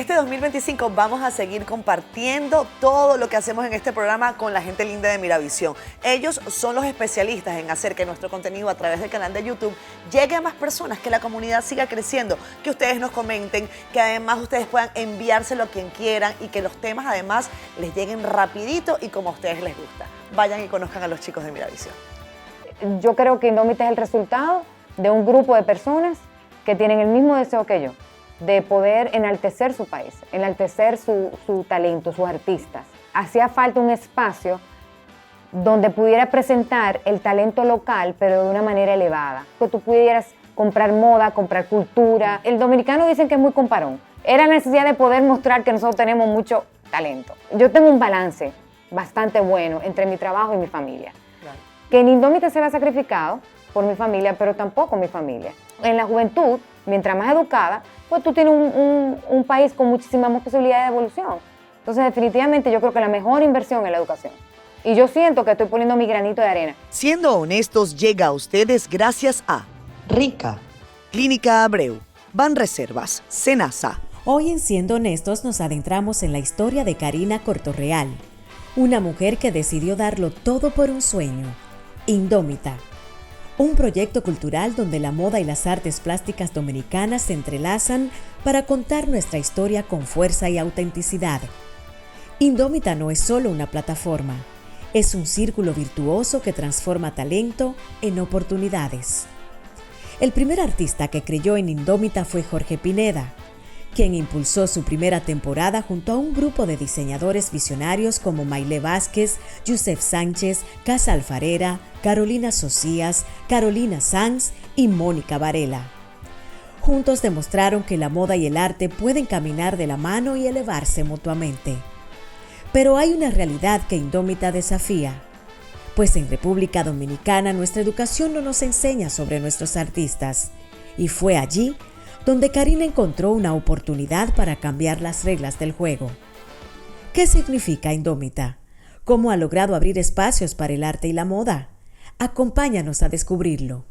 este 2025 vamos a seguir compartiendo todo lo que hacemos en este programa con la gente linda de Miravisión. Ellos son los especialistas en hacer que nuestro contenido a través del canal de YouTube llegue a más personas, que la comunidad siga creciendo, que ustedes nos comenten, que además ustedes puedan enviárselo a quien quieran y que los temas además les lleguen rapidito y como a ustedes les gusta. Vayan y conozcan a los chicos de Miravisión. Yo creo que Indómita es el resultado de un grupo de personas que tienen el mismo deseo que yo, de poder enaltecer su país, enaltecer su talento, sus artistas. Hacía falta un espacio donde pudiera presentar el talento local, pero de una manera elevada. Que tú pudieras comprar moda, comprar cultura. El dominicano dicen que es muy comparón. Era la necesidad de poder mostrar que nosotros tenemos mucho talento. Yo tengo un balance bastante bueno entre mi trabajo y mi familia. Claro. Que en Indómita se ve sacrificado por mi familia, pero tampoco mi familia. En la juventud, mientras más educada, pues tú tienes un país con muchísimas más posibilidades de evolución. Entonces, definitivamente, yo creo que la mejor inversión es la educación. Y yo siento que estoy poniendo mi granito de arena. Siendo honestos, llega a ustedes gracias a Rica, Clínica Abreu, Banreservas, Senasa. Hoy en Siendo Honestos nos adentramos en la historia de Karina Cortorreal, una mujer que decidió darlo todo por un sueño, Indómita. Un proyecto cultural donde la moda y las artes plásticas dominicanas se entrelazan para contar nuestra historia con fuerza y autenticidad. Indómita no es solo una plataforma, es un círculo virtuoso que transforma talento en oportunidades. El primer artista que creyó en Indómita fue Jorge Pineda, quien impulsó su primera temporada junto a un grupo de diseñadores visionarios como Maile Vázquez, Yusef Sánchez, Casa Alfarera, Carolina Socias, Carolina Sanz y Mónica Varela. Juntos demostraron que la moda y el arte pueden caminar de la mano y elevarse mutuamente. Pero hay una realidad que Indómita desafía, pues en República Dominicana nuestra educación no nos enseña sobre nuestros artistas, y fue allí donde Karina encontró una oportunidad para cambiar las reglas del juego. ¿Qué significa Indómita? ¿Cómo ha logrado abrir espacios para el arte y la moda? Acompáñanos a descubrirlo.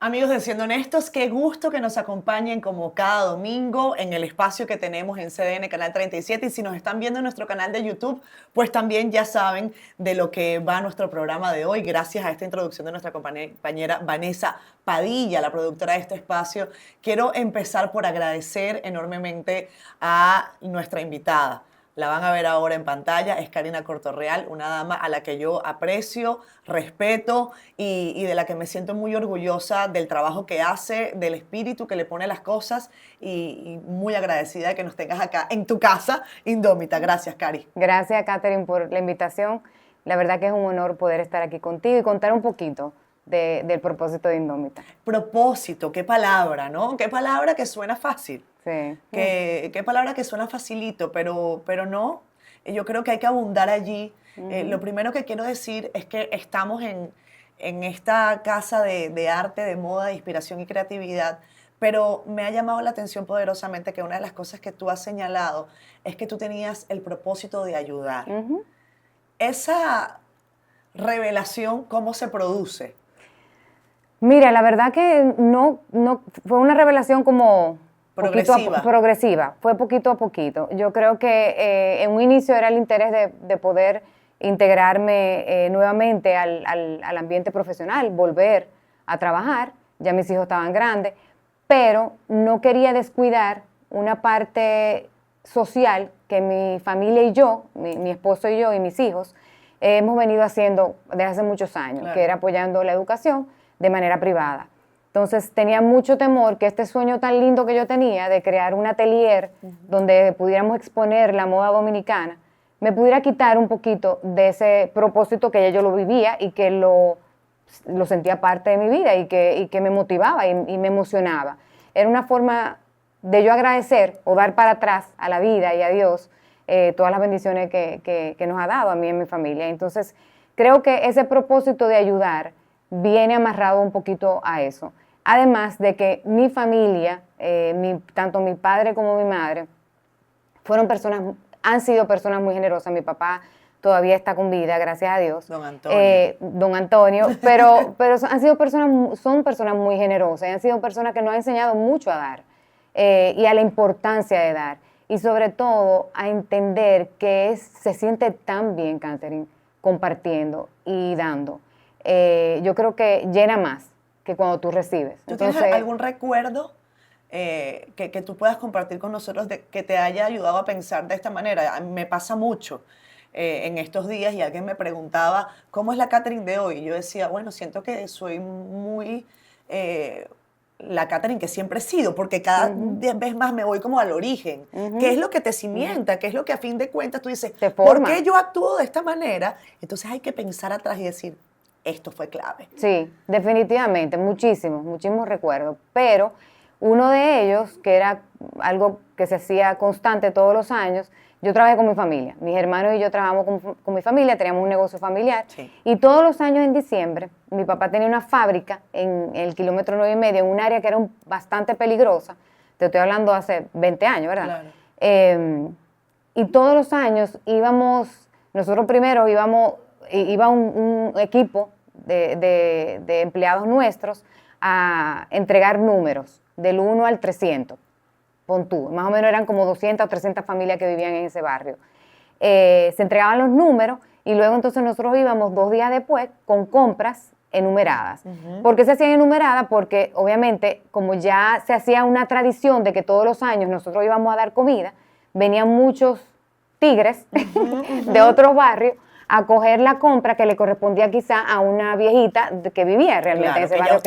Amigos de Siendo Honestos, qué gusto que nos acompañen como cada domingo en el espacio que tenemos en CDN Canal 37. Y si nos están viendo en nuestro canal de YouTube, pues también ya saben de lo que va nuestro programa de hoy. Gracias a esta introducción de nuestra compañera Vanessa Padilla, la productora de este espacio, quiero empezar por agradecer enormemente a nuestra invitada. La van a ver ahora en pantalla, es Karina Cortorreal, una dama a la que yo aprecio, respeto y de la que me siento muy orgullosa del trabajo que hace, del espíritu que le pone a las cosas y muy agradecida de que nos tengas acá en tu casa, Indómita. Gracias, Cari. Gracias, Catherine, por la invitación. La verdad que es un honor poder estar aquí contigo y contar un poquito del propósito de Indómita. Propósito, qué palabra, ¿no? Qué palabra que suena fácil. Sí. Qué palabra que suena facilito, pero no. Yo creo que hay que abundar allí. Lo primero que quiero decir es que estamos en esta casa de arte, de moda, de inspiración y creatividad, pero me ha llamado la atención poderosamente que una de las cosas que tú has señalado es que tú tenías el propósito de ayudar. Esa revelación, ¿cómo se produce? Mira, la verdad que no fue una revelación como progresiva, fue poquito a poquito. Yo creo que en un inicio era el interés de poder integrarme nuevamente al ambiente profesional, volver a trabajar, ya mis hijos estaban grandes, pero no quería descuidar una parte social que mi familia y yo, mi esposo y yo y mis hijos, hemos venido haciendo desde hace muchos años, claro, que era apoyando la educación de manera privada. Entonces tenía mucho temor que este sueño tan lindo que yo tenía de crear un atelier donde pudiéramos exponer la moda dominicana, me pudiera quitar un poquito de ese propósito que ya yo lo vivía y que lo sentía parte de mi vida y que me motivaba y me emocionaba. Era una forma de yo agradecer o dar para atrás a la vida y a Dios todas las bendiciones que nos ha dado a mí y a mi familia. Entonces creo que ese propósito de ayudar viene amarrado un poquito a eso. Además de que mi familia, tanto mi padre como mi madre, han sido personas muy generosas. Mi papá todavía está con vida, gracias a Dios. Don Antonio, pero son personas muy generosas, han sido personas que nos han enseñado mucho a dar. y a la importancia de dar. Y sobre todo a entender que se siente tan bien, Catherine, compartiendo y dando. Yo creo que llena más que cuando tú recibes. ¿Tú tienes algún recuerdo que tú puedas compartir con nosotros que te haya ayudado a pensar de esta manera? A mí me pasa mucho en estos días y alguien me preguntaba, ¿cómo es la Catherine de hoy? Y yo decía, bueno, siento que soy muy... la Catherine que siempre he sido, porque cada vez más me voy como al origen. ¿Qué es lo que te cimienta? ¿Qué es lo que a fin de cuentas tú dices, ¿por qué yo actúo de esta manera? Entonces hay que pensar atrás y decir, esto fue clave. Sí, definitivamente, muchísimos recuerdos. Pero uno de ellos, que era algo que se hacía constante todos los años, yo trabajé con mi familia. Mis hermanos y yo trabajamos con mi familia, teníamos un negocio familiar. Sí. Y todos los años en diciembre, mi papá tenía una fábrica en el kilómetro 9,5, en un área que era bastante peligrosa. Te estoy hablando hace 20 años, ¿verdad? Claro. Y todos los años nosotros primero iba un equipo de empleados nuestros a entregar números del 1 al 300. Pon tú, más o menos eran como 200 o 300 familias que vivían en ese barrio. Se entregaban los números y luego entonces nosotros íbamos 2 días después con compras enumeradas. ¿Por qué se hacían enumeradas? Porque obviamente como ya se hacía una tradición de que todos los años nosotros íbamos a dar comida, venían muchos tigres de otros barrios a coger la compra que le correspondía quizá a una viejita que vivía realmente en ese barrio.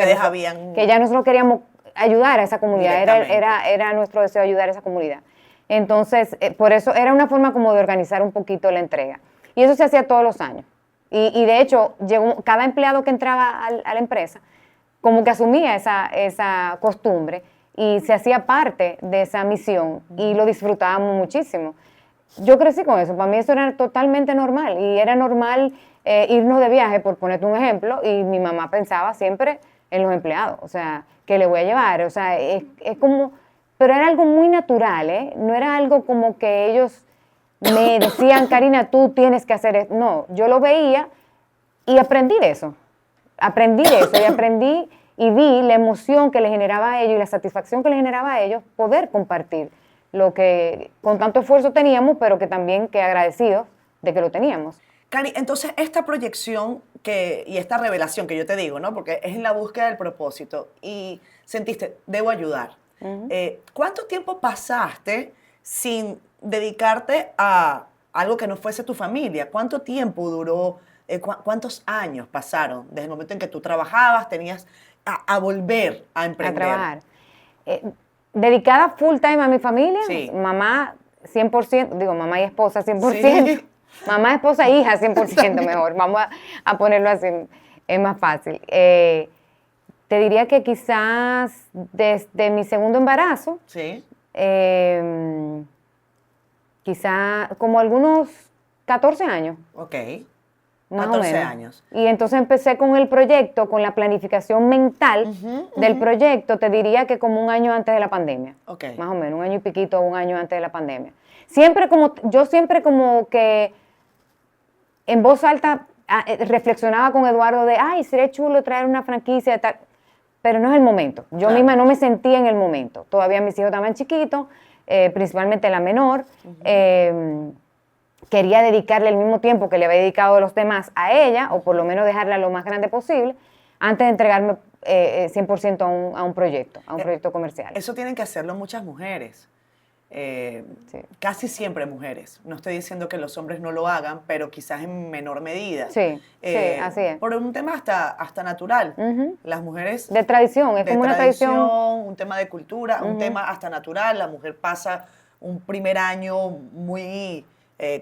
Que ya nosotros queríamos ayudar a esa comunidad, era nuestro deseo ayudar a esa comunidad. Entonces, por eso era una forma como de organizar un poquito la entrega. Y eso se hacía todos los años. Y de hecho, cada empleado que entraba a la empresa, como que asumía esa costumbre y se hacía parte de esa misión y lo disfrutábamos muchísimo. Yo crecí con eso, para mí eso era totalmente normal y era normal irnos de viaje, por ponerte un ejemplo, y mi mamá pensaba siempre en los empleados, o sea, ¿qué le voy a llevar? O sea, es como, pero era algo muy natural, ¿eh? No era algo como que ellos me decían, Karina, tú tienes que hacer esto. No, yo lo veía y aprendí de eso y aprendí y vi la emoción que le generaba a ellos y la satisfacción que le generaba a ellos poder compartir lo que con tanto esfuerzo teníamos, pero que también que agradecidos de que lo teníamos. Cari, entonces esta proyección y esta revelación que yo te digo, ¿no? Porque es en la búsqueda del propósito y sentiste, debo ayudar. ¿Cuánto tiempo pasaste sin dedicarte a algo que no fuese tu familia? ¿Cuánto tiempo duró? ¿Cuántos años pasaron desde el momento en que tú trabajabas, tenías a volver a emprender? A trabajar. Dedicada full time a mi familia, sí. Mamá 100%, digo mamá y esposa 100%. Sí. Mamá, esposa, hija, 100% mejor. Vamos a ponerlo así, es más fácil. Te diría que quizás desde mi segundo embarazo, sí. Quizás como algunos 14 años. Ok. Más 14 o menos. años. Y entonces empecé con el proyecto, con la planificación mental del proyecto, te diría que como un año antes de la pandemia. Okay. Más o menos, un año y piquito, un año antes de la pandemia. Yo siempre como que en voz alta reflexionaba con Eduardo de, ay, sería chulo traer una franquicia de tal, pero no es el momento. Yo misma no me sentía en el momento. Todavía mis hijos estaban chiquitos, principalmente la menor. Quería dedicarle el mismo tiempo que le había dedicado a los demás a ella, o por lo menos dejarla lo más grande posible, antes de entregarme 100% a un proyecto comercial. Eso tienen que hacerlo muchas mujeres. Sí. Casi siempre mujeres. No estoy diciendo que los hombres no lo hagan, pero quizás en menor medida. Sí, sí, así es. Por un tema hasta natural. Las mujeres... De tradición, es como una tradición. Un tema de cultura, un tema hasta natural. La mujer pasa un primer año muy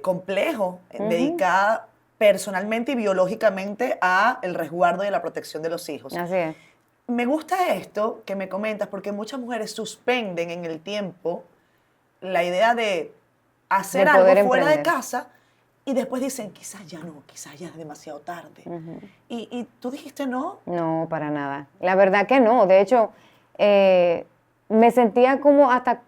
complejo, dedicada personalmente y biológicamente a el resguardo y a la protección de los hijos. Así es. Me gusta esto que me comentas porque muchas mujeres suspenden en el tiempo la idea de hacer algo fuera de casa y después dicen, quizás ya es demasiado tarde. ¿Y tú dijiste no? No, para nada. La verdad que no. De hecho, me sentía como hasta,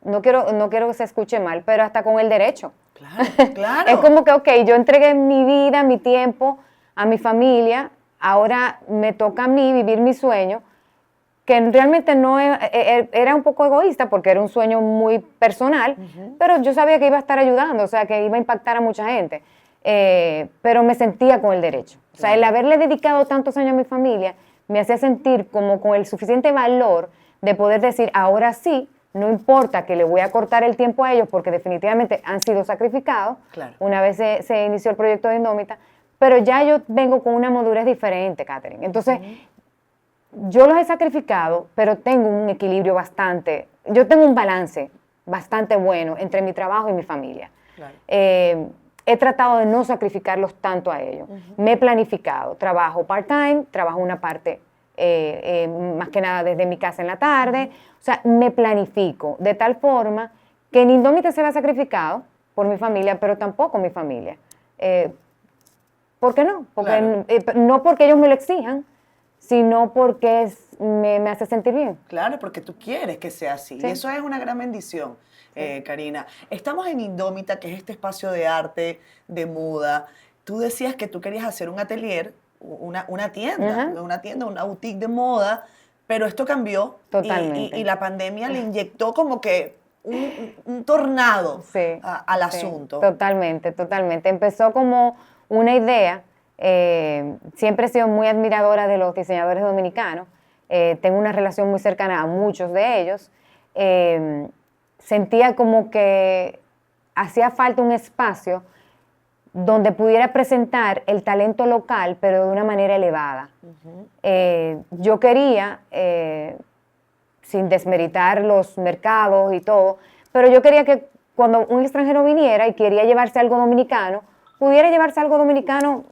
no quiero que se escuche mal, pero hasta con el derecho. Claro, claro. Es como que, ok, yo entregué mi vida, mi tiempo a mi familia, ahora me toca a mí vivir mi sueño que realmente no era un poco egoísta porque era un sueño muy personal, pero yo sabía que iba a estar ayudando, o sea, que iba a impactar a mucha gente, pero me sentía con el derecho. O sea, el haberle dedicado tantos años a mi familia me hacía sentir como con el suficiente valor de poder decir, ahora sí, no importa que le voy a cortar el tiempo a ellos porque definitivamente han sido sacrificados una vez se inició el proyecto de Indómita, pero ya yo vengo con una madurez diferente, Catherine. Entonces, yo los he sacrificado, pero tengo un equilibrio yo tengo un balance bastante bueno entre mi trabajo y mi familia. Claro. He tratado de no sacrificarlos tanto a ellos. Me he planificado, trabajo part-time, trabajo una parte más que nada desde mi casa en la tarde, o sea, me planifico de tal forma que en Indómita se va sacrificado por mi familia, pero tampoco mi familia. ¿Por qué no? Porque, no porque ellos me lo exijan, sino porque me hace sentir bien. Claro, porque tú quieres que sea así. Sí. Y eso es una gran bendición, Karina. Estamos en Indómita, que es este espacio de arte, de moda. Tú decías que tú querías hacer un atelier, una tienda, una boutique de moda, pero esto cambió. Totalmente. Y la pandemia le inyectó como que un tornado al asunto. Totalmente. Empezó como una idea. Siempre he sido muy admiradora de los diseñadores dominicanos. Tengo una relación muy cercana a muchos de ellos. Sentía como que hacía falta un espacio donde pudiera presentar el talento local, pero de una manera elevada. Yo quería, sin desmeritar los mercados y todo, pero yo quería que cuando un extranjero viniera y quería llevarse algo dominicano, pudiera llevarse algo dominicano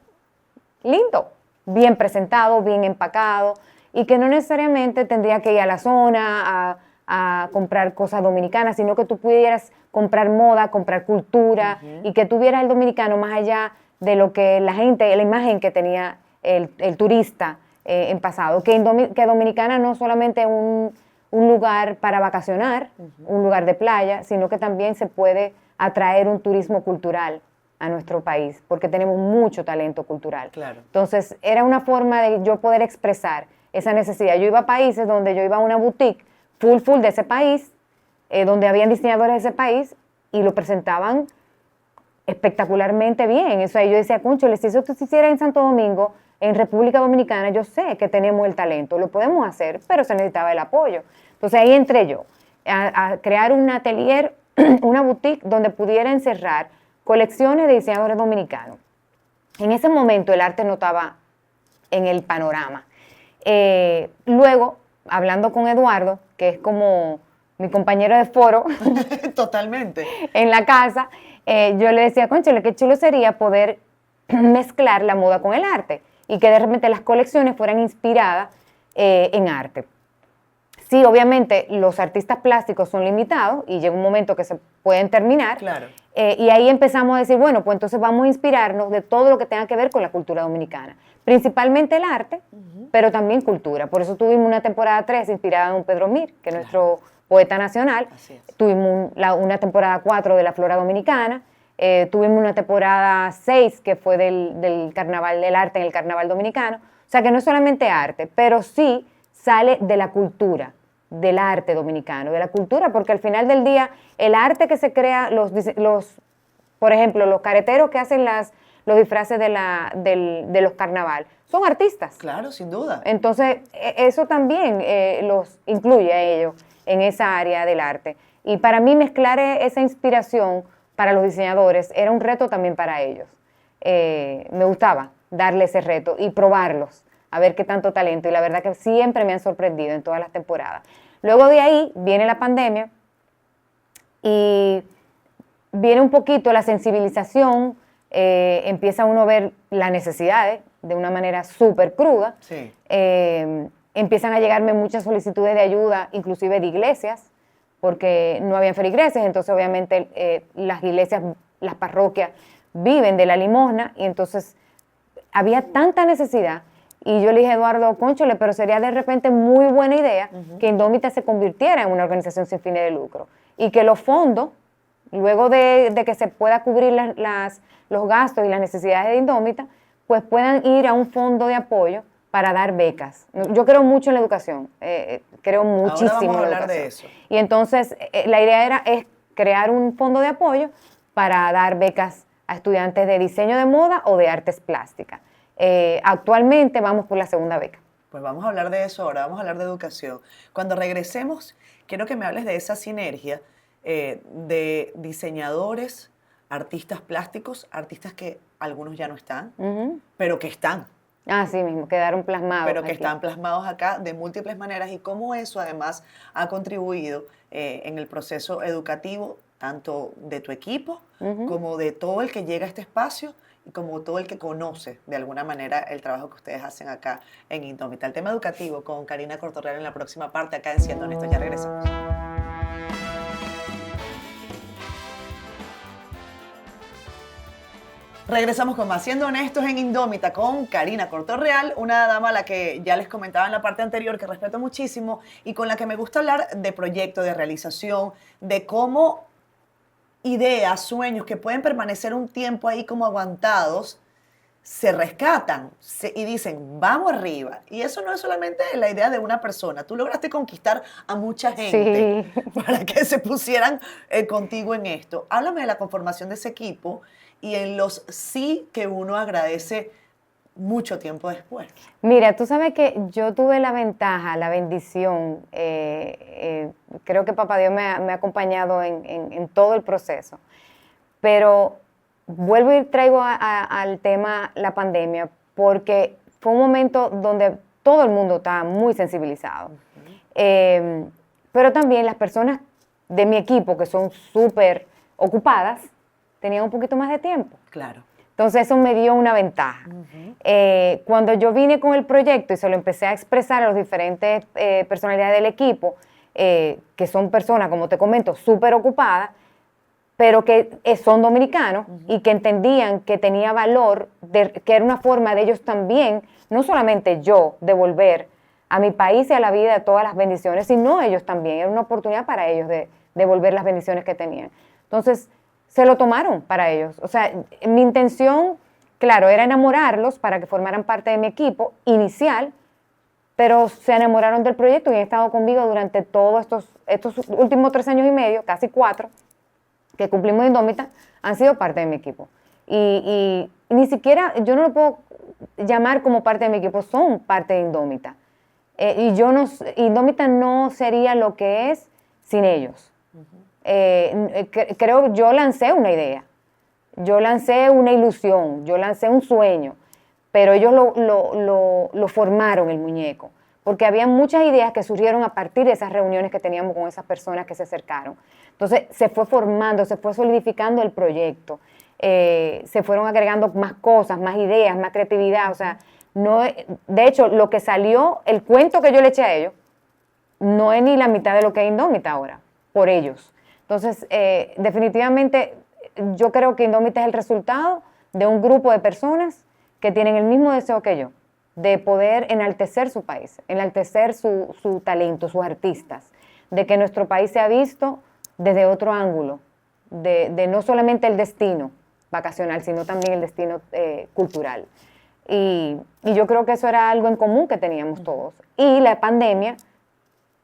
lindo, bien presentado, bien empacado, y que no necesariamente tendría que ir a la zona a comprar cosas dominicanas, sino que tú pudieras comprar moda, comprar cultura, y que tuvieras el dominicano más allá de lo que la imagen que tenía el turista en pasado. Que Dominicana no solamente es un lugar para vacacionar, un lugar de playa, sino que también se puede atraer un turismo cultural a nuestro país, porque tenemos mucho talento cultural. Claro. Entonces, era una forma de yo poder expresar esa necesidad. Yo iba a países donde yo iba a una boutique full de ese país, donde habían diseñadores de ese país, y lo presentaban espectacularmente bien. O sea, yo decía, cónchale, si eso se hiciera en Santo Domingo, en República Dominicana, yo sé que tenemos el talento, lo podemos hacer, pero se necesitaba el apoyo. Entonces, ahí entré yo, a crear un atelier, una boutique, donde pudiera encerrar colecciones de diseñadores dominicanos. En ese momento el arte no estaba en el panorama. Luego, hablando con Eduardo, que es como mi compañero de foro. Totalmente. En la casa, yo le decía, cónchale, qué chulo sería poder mezclar la moda con el arte y que de repente las colecciones fueran inspiradas en arte. Sí, obviamente los artistas plásticos son limitados y llega un momento que se pueden terminar. Claro. Y ahí empezamos a decir, bueno, pues entonces vamos a inspirarnos de todo lo que tenga que ver con la cultura dominicana. Principalmente el arte, pero también cultura. Por eso tuvimos una temporada 3 inspirada en un Pedro Mir, que es nuestro poeta nacional. Tuvimos una temporada 4 de la flora dominicana. Tuvimos una temporada 6 que fue del carnaval, del arte en el carnaval dominicano. O sea que no es solamente arte, pero sí sale de la cultura, del arte dominicano, de la cultura, porque al final del día el arte que se crea, por ejemplo, los careteros que hacen los disfraces de los carnaval, son artistas. Claro, sin duda. Entonces, eso también los incluye a ellos en esa área del arte. Y para mí mezclar esa inspiración para los diseñadores era un reto también para ellos. Me gustaba darle ese reto y probarlos, a ver qué tanto talento. Y la verdad que siempre me han sorprendido en todas las temporadas. Luego de ahí viene la pandemia y viene un poquito la sensibilización, empieza uno a ver las necesidades de una manera súper cruda. Sí. Empiezan a llegarme muchas solicitudes de ayuda, inclusive de iglesias, porque no habían feligroses, entonces obviamente las iglesias, las parroquias viven de la limosna, y entonces había tanta necesidad. Y yo le dije a Eduardo, cónchale, pero sería de repente muy buena idea que Indómita se convirtiera en una organización sin fines de lucro y que los fondos, luego de que se pueda cubrir los gastos y las necesidades de Indómita, pues puedan ir a un fondo de apoyo para dar becas. Yo creo mucho en la educación, creo muchísimo Ahora vamos a en la hablar de educación. eso. Y entonces la idea es crear un fondo de apoyo para dar becas a estudiantes de diseño de moda o de artes plásticas. Actualmente vamos por la segunda beca. Pues vamos a hablar de eso ahora, vamos a hablar de educación. Cuando regresemos, quiero que me hables de esa sinergia de diseñadores, artistas plásticos, artistas que algunos ya no están, pero que están. Así mismo, quedaron plasmados. Pero que aquí. están plasmados acá de múltiples maneras y cómo eso además ha contribuido en el proceso educativo, tanto de tu equipo como de todo el que llega a este espacio y como todo el que conoce de alguna manera el trabajo que ustedes hacen acá en Indómita. El tema educativo con Karina Cortorreal en la próxima parte acá en Siendo Honestos. Ya regresamos. Regresamos con más Siendo Honestos en Indómita con Karina Cortorreal, una dama a la que ya les comentaba en la parte anterior que respeto muchísimo y con la que me gusta hablar de proyectos, de realización, de cómo ideas, sueños que pueden permanecer un tiempo ahí como aguantados, se rescatan y dicen, vamos arriba. Y eso no es solamente la idea de una persona. Tú lograste conquistar a mucha gente para que se pusieran contigo en esto. Háblame de la conformación de ese equipo y en los sí que uno agradece mucho tiempo después. Mira, tú sabes que yo tuve la ventaja, la bendición, creo que Papá Dios me ha acompañado en todo el proceso, pero vuelvo y traigo al tema la pandemia, porque fue un momento donde todo el mundo estaba muy sensibilizado, pero también las personas de mi equipo, que son súper ocupadas, tenían un poquito más de tiempo. Claro. Entonces eso me dio una ventaja. Cuando yo vine con el proyecto y se lo empecé a expresar a los diferentes personalidades del equipo, que son personas, como te comento, súper ocupadas, pero que son dominicanos y que entendían que tenía valor, que era una forma de ellos también, no solamente yo, devolver a mi país y a la vida de todas las bendiciones, sino ellos también. Era una oportunidad para ellos de devolver las bendiciones que tenían. Entonces, se lo tomaron para ellos. O sea, mi intención, claro, era enamorarlos para que formaran parte de mi equipo inicial, pero se enamoraron del proyecto y han estado conmigo durante todos estos últimos 3 años y medio, casi 4, que cumplimos en Indómita, han sido parte de mi equipo. Y ni siquiera, yo no lo puedo llamar como parte de mi equipo, son parte de Indómita. Indómita no sería lo que es sin ellos. Creo que yo lancé una idea, yo lancé una ilusión, yo lancé un sueño, pero ellos lo formaron el muñeco, porque había muchas ideas que surgieron a partir de esas reuniones que teníamos con esas personas que se acercaron. Entonces se fue formando, se fue solidificando el proyecto, se fueron agregando más cosas, más ideas, más creatividad. O sea, de hecho, lo que salió, el cuento que yo le eché a ellos, no es ni la mitad de lo que es Indómita ahora, por ellos. Entonces, definitivamente, yo creo que Indómita es el resultado de un grupo de personas que tienen el mismo deseo que yo, de poder enaltecer su país, enaltecer su talento, sus artistas, de que nuestro país sea visto desde otro ángulo, de no solamente el destino vacacional, sino también el destino cultural. Y yo creo que eso era algo en común que teníamos todos. Y la pandemia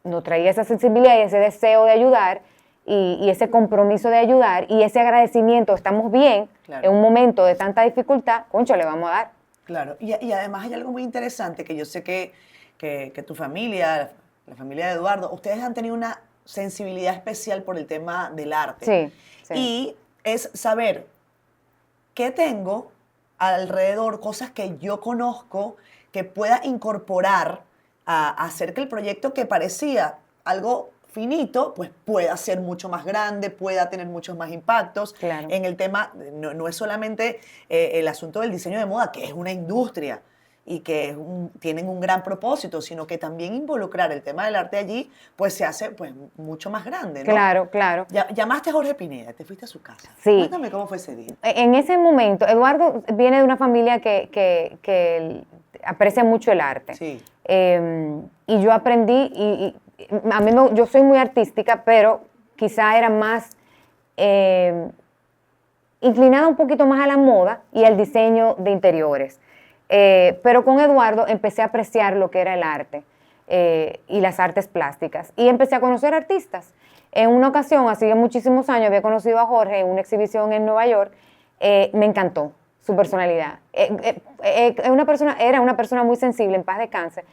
nos traía esa sensibilidad y ese deseo de ayudar, y ese compromiso de ayudar y ese agradecimiento, estamos bien, claro, en un momento de tanta dificultad, concho, le vamos a dar. Claro, y además hay algo muy interesante que yo sé que tu familia, la familia de Eduardo, ustedes han tenido una sensibilidad especial por el tema del arte. Sí, sí. Y es saber qué tengo alrededor, cosas que yo conozco, que pueda incorporar a hacer que el proyecto que parecía algo finito, pues pueda ser mucho más grande, pueda tener muchos más impactos. Claro. En el tema, no es solamente el asunto del diseño de moda, que es una industria y que tienen un gran propósito, sino que también involucrar el tema del arte allí, pues se hace pues mucho más grande, ¿no? Claro, claro. Llamaste a Jorge Pineda, te fuiste a su casa. Sí. Cuéntame cómo fue ese día. En ese momento, Eduardo viene de una familia que aprecia mucho el arte. Sí. Y yo aprendí, yo soy muy artística, pero quizá era más inclinada un poquito más a la moda y al diseño de interiores. Pero con Eduardo empecé a apreciar lo que era el arte y las artes plásticas. Y empecé a conocer artistas. En una ocasión, hace muchísimos años, había conocido a Jorge en una exhibición en Nueva York. Me encantó su personalidad. Era una persona muy sensible, en paz descanse.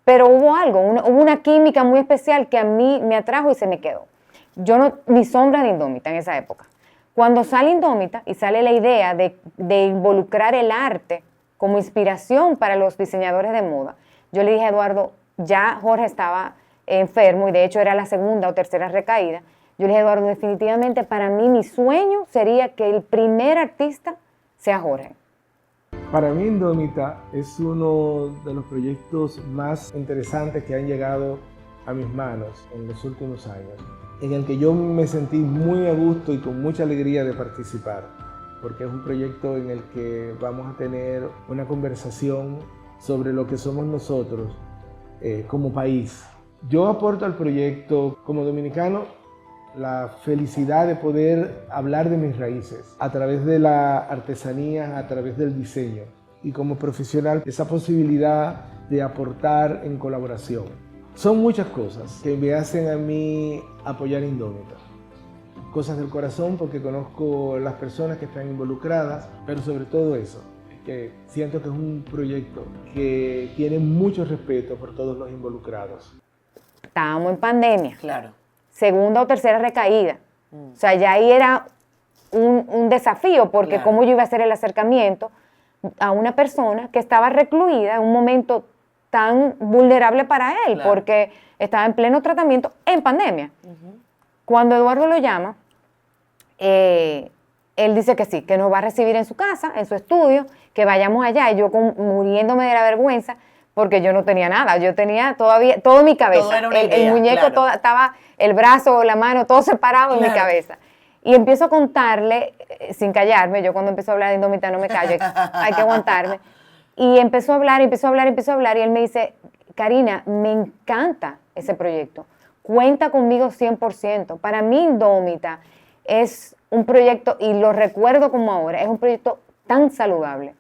Pero hubo algo, hubo una química muy especial que a mí me atrajo y se me quedó. Yo no, ni sombra de Indómita en esa época. Cuando sale Indómita y sale la idea de involucrar el arte como inspiración para los diseñadores de moda, yo le dije a Eduardo, ya Jorge estaba enfermo y de hecho era la segunda o tercera recaída. Yo le dije a Eduardo, definitivamente para mí mi sueño sería que el primer artista sea Jorge. Para mí Indómita es uno de los proyectos más interesantes que han llegado a mis manos en los últimos años, en el que yo me sentí muy a gusto y con mucha alegría de participar, porque es un proyecto en el que vamos a tener una conversación sobre lo que somos nosotros como país. Yo aporto al proyecto como dominicano la felicidad de poder hablar de mis raíces a través de la artesanía, a través del diseño, y como profesional esa posibilidad de aportar en colaboración. Son muchas cosas que me hacen a mí apoyar Indómita. Cosas del corazón porque conozco las personas que están involucradas, pero sobre todo eso, que siento que es un proyecto que tiene mucho respeto por todos los involucrados. Estábamos en pandemia. Claro. Segunda o tercera recaída. O sea, ya ahí era un desafío, porque claro, cómo yo iba a hacer el acercamiento a una persona que estaba recluida en un momento tan vulnerable para él, claro, porque estaba en pleno tratamiento en pandemia. Cuando Eduardo lo llama, él dice que sí, que nos va a recibir en su casa, en su estudio, que vayamos allá, y yo muriéndome de la vergüenza, porque yo no tenía nada, yo tenía todavía todo en mi cabeza. Todo era una idea, el muñeco claro, estaba, el brazo, la mano, todo separado en mi cabeza. Y empiezo a contarle, sin callarme, yo cuando empiezo a hablar de Indómita no me callo, hay que aguantarme. Y empezó a hablar, y él me dice, Karina, me encanta ese proyecto, cuenta conmigo 100%. Para mí Indómita es un proyecto, y lo recuerdo como ahora, es un proyecto tan saludable.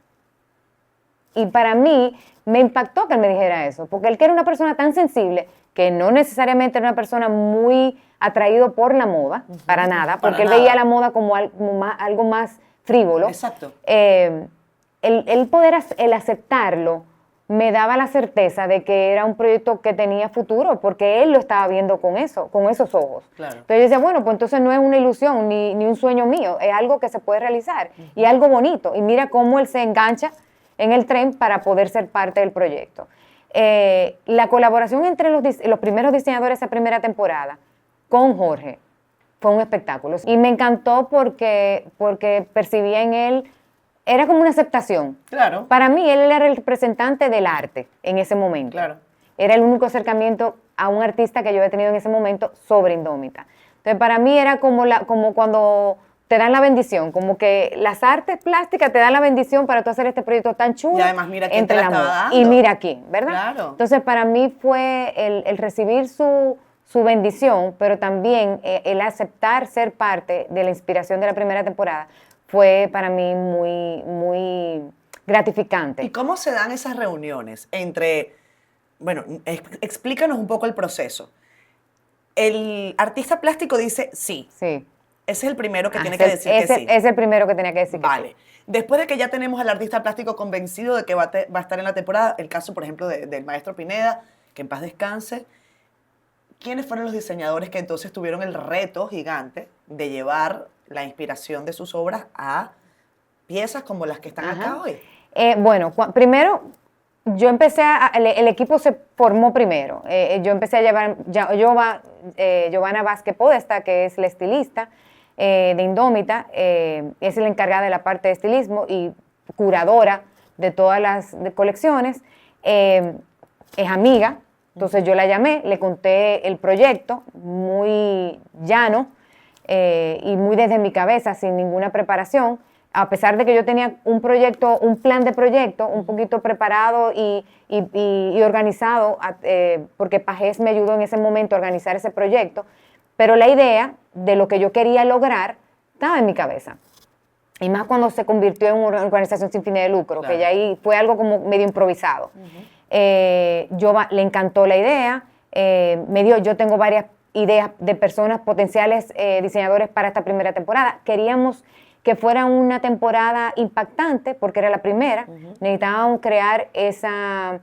Y para mí me impactó que él me dijera eso, porque él, que era una persona tan sensible, que no necesariamente era una persona muy atraído por la moda, para nada, porque él veía la moda como algo más frívolo. Exacto. El aceptarlo me daba la certeza de que era un proyecto que tenía futuro, porque él lo estaba viendo con esos ojos. Claro. Entonces yo decía, bueno, pues entonces no es una ilusión ni un sueño mío, es algo que se puede realizar y algo bonito. Y mira cómo él se engancha en el tren para poder ser parte del proyecto. La colaboración entre los primeros diseñadores de esa primera temporada con Jorge fue un espectáculo. Y me encantó porque percibía en él, era como una aceptación. Claro. Para mí, él era el representante del arte en ese momento. Claro. Era el único acercamiento a un artista que yo había tenido en ese momento sobre Indómita. Entonces, para mí era como cuando te dan la bendición, como que las artes plásticas te dan la bendición para tú hacer este proyecto tan chulo. Y además mira quién te la estaba dando. Y mira aquí, ¿verdad? Claro. Entonces, para mí fue el recibir su bendición, pero también el aceptar ser parte de la inspiración de la primera temporada, fue para mí muy, muy gratificante. ¿Y cómo se dan esas reuniones entre, bueno, explícanos un poco el proceso? El artista plástico dice sí. Sí. Ese es el primero que tiene que decir que sí. Es el primero que tenía que decir que sí. Vale. Después de que ya tenemos al artista plástico convencido de que va a estar en la temporada, el caso, por ejemplo, del maestro Pineda, que en paz descanse, ¿quiénes fueron los diseñadores que entonces tuvieron el reto gigante de llevar la inspiración de sus obras a piezas como las que están acá hoy? Bueno, primero, yo empecé el equipo se formó primero. Yo empecé a llevar Giovanna Vázquez Podesta, que es la estilista de Indómita, es la encargada de la parte de estilismo y curadora de todas las colecciones. Es amiga, entonces yo la llamé, le conté el proyecto, muy llano y muy desde mi cabeza, sin ninguna preparación. A pesar de que yo tenía un plan de proyecto un poquito preparado y organizado, porque Pajés me ayudó en ese momento a organizar ese proyecto, pero la idea de lo que yo quería lograr estaba en mi cabeza. y más cuando se convirtió en una organización sin fines de lucro, Claro. que ya ahí fue algo como medio improvisado. Le encantó la idea, yo tengo varias ideas de personas potenciales diseñadores para esta primera temporada. Queríamos que fuera una temporada impactante, porque era la primera. Necesitábamos crear esa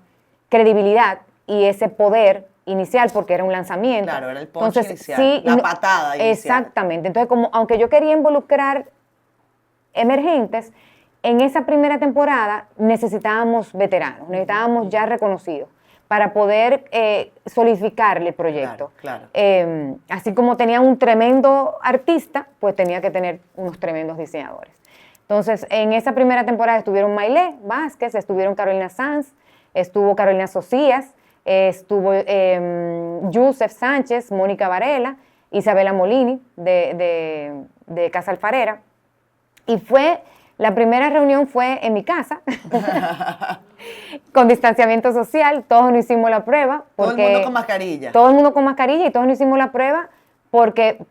credibilidad y ese poder inicial, porque era un lanzamiento. Claro, era el punch inicial, la patada inicial. Exactamente. Entonces, aunque yo quería involucrar emergentes, en esa primera temporada necesitábamos veteranos, necesitábamos ya reconocidos para poder solidificarle el proyecto. Claro. Así como tenía un tremendo artista, pues tenía que tener unos tremendos diseñadores. Entonces, en esa primera temporada estuvieron Mailé Vázquez, estuvieron Carolina Sanz, estuvo Carolina Socias, estuvo Yusef Sánchez, Mónica Varela, Isabela Molini de Casa Alfarera. Y la primera reunión fue en mi casa, con distanciamiento social, todos nos hicimos la prueba. Todo el mundo con mascarilla. Todo el mundo con mascarilla y todos nos hicimos la prueba porque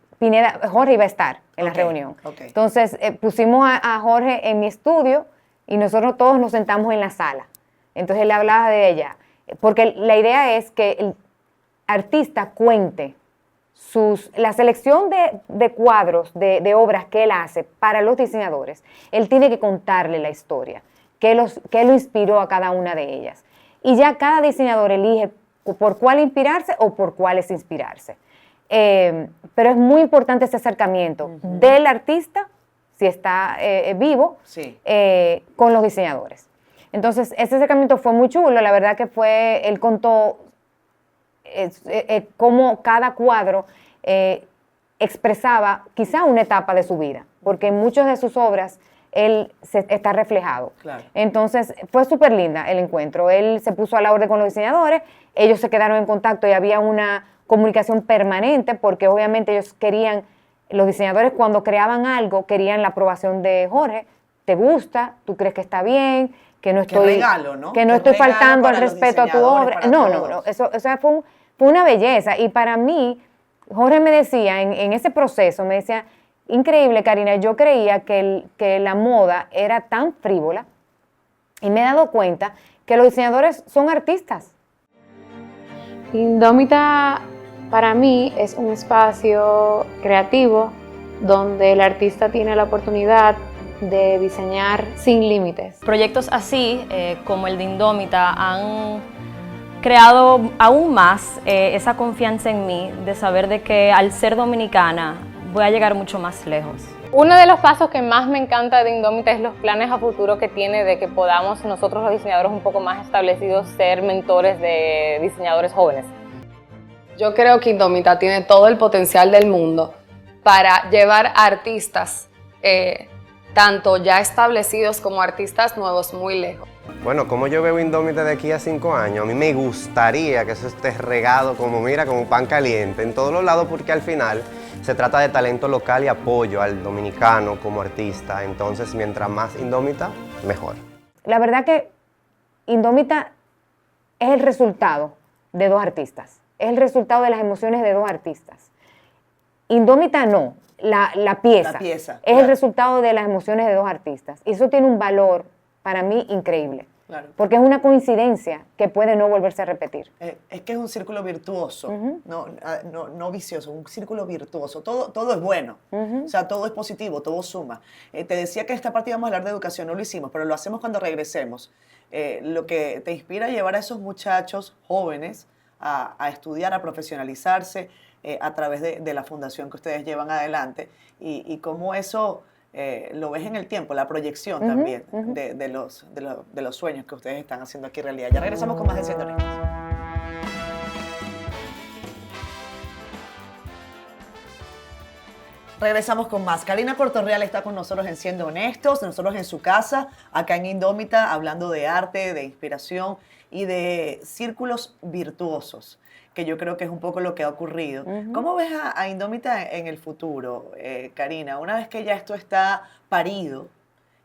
Jorge iba a estar en la reunión. Entonces pusimos a Jorge en mi estudio y nosotros todos nos sentamos en la sala. Entonces él hablaba de ella, porque la idea es que el artista cuente la selección de cuadros, de obras que él hace para los diseñadores. Él tiene que contarle la historia, qué lo inspiró a cada una de ellas. Y ya cada diseñador elige por cuál inspirarse o por cuáles inspirarse. Pero es muy importante ese acercamiento del artista, si está vivo, sí, con los diseñadores. Entonces, ese acercamiento fue muy chulo. La verdad que él contó cómo cada cuadro expresaba quizá una etapa de su vida, porque en muchas de sus obras él está reflejado. Claro. Entonces, fue súper linda el encuentro. Él se puso a la orden con los diseñadores, ellos se quedaron en contacto y había una comunicación permanente, porque obviamente los diseñadores cuando creaban algo, querían la aprobación de Jorge. ¿Te gusta? ¿Tú crees que está bien? Que no estoy, regalo, ¿no? Que no estoy faltando al respeto a tu obra. No. Eso fue una belleza. Y para mí, Jorge me decía, en ese proceso, me decía, increíble, Karina, yo creía que la moda era tan frívola y me he dado cuenta que los diseñadores son artistas. Indómita para mí es un espacio creativo donde el artista tiene la oportunidad de diseñar sin límites. Proyectos así, como el de Indómita, han creado aún más esa confianza en mí de saber de que al ser dominicana voy a llegar mucho más lejos. Uno de los pasos que más me encanta de Indómita es los planes a futuro que tiene de que podamos nosotros los diseñadores un poco más establecidos ser mentores de diseñadores jóvenes. Yo creo que Indómita tiene todo el potencial del mundo para llevar a artistas, tanto ya establecidos como artistas nuevos, muy lejos. Bueno, como yo veo Indómita de aquí a 5 años, a mí me gustaría que eso esté regado como pan caliente en todos los lados, porque al final se trata de talento local y apoyo al dominicano como artista. Entonces, mientras más Indómita, mejor. La verdad que Indómita es el resultado de dos artistas. Es el resultado de las emociones de dos artistas. Indómita no, la pieza. Es claro. El resultado de las emociones de dos artistas. Y eso tiene un valor para mí increíble. Claro. Porque es una coincidencia que puede no volverse a repetir. Es que es un círculo virtuoso, no vicioso, un círculo virtuoso. Todo es bueno, o sea, todo es positivo, todo suma. Te decía que en esta parte íbamos a hablar de educación, no lo hicimos, pero lo hacemos cuando regresemos. Lo que te inspira a llevar a esos muchachos jóvenes a estudiar, a profesionalizarse a través de la fundación que ustedes llevan adelante y cómo eso lo ves en el tiempo, la proyección también de los sueños que ustedes están haciendo aquí realidad. Ya regresamos con más de Siendo Honestos. Regresamos con más. Karina Cortorreal está con nosotros en Siendo Honestos, nosotros en su casa, acá en Indómita, hablando de arte, de inspiración y de círculos virtuosos, que yo creo que es un poco lo que ha ocurrido. ¿Cómo ves a Indómita en el futuro, Karina? Una vez que ya esto está parido